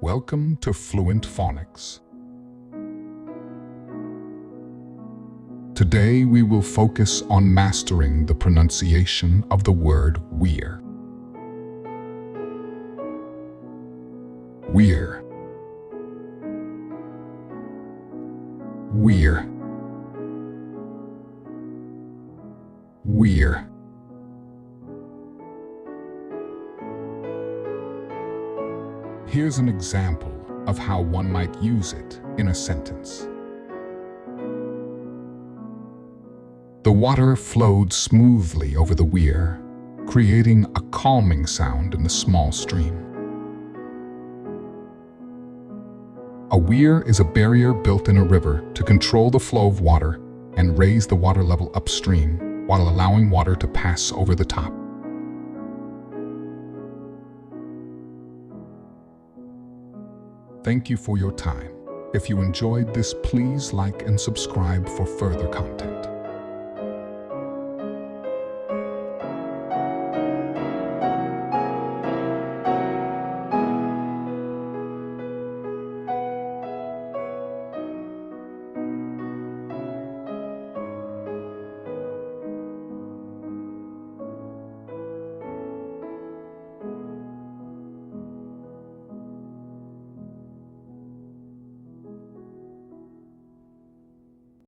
Welcome to Fluent Phonics. Today we will focus on mastering the pronunciation of the word Weir. Weir. Weir. Weir. Here's an example of how one might use it in a sentence. The water flowed smoothly over the weir, creating a calming sound in the small stream. A weir is a barrier built in a river to control the flow of water and raise the water level upstream while allowing water to pass over the top. Thank you for your time. If you enjoyed this, please like and subscribe for further content.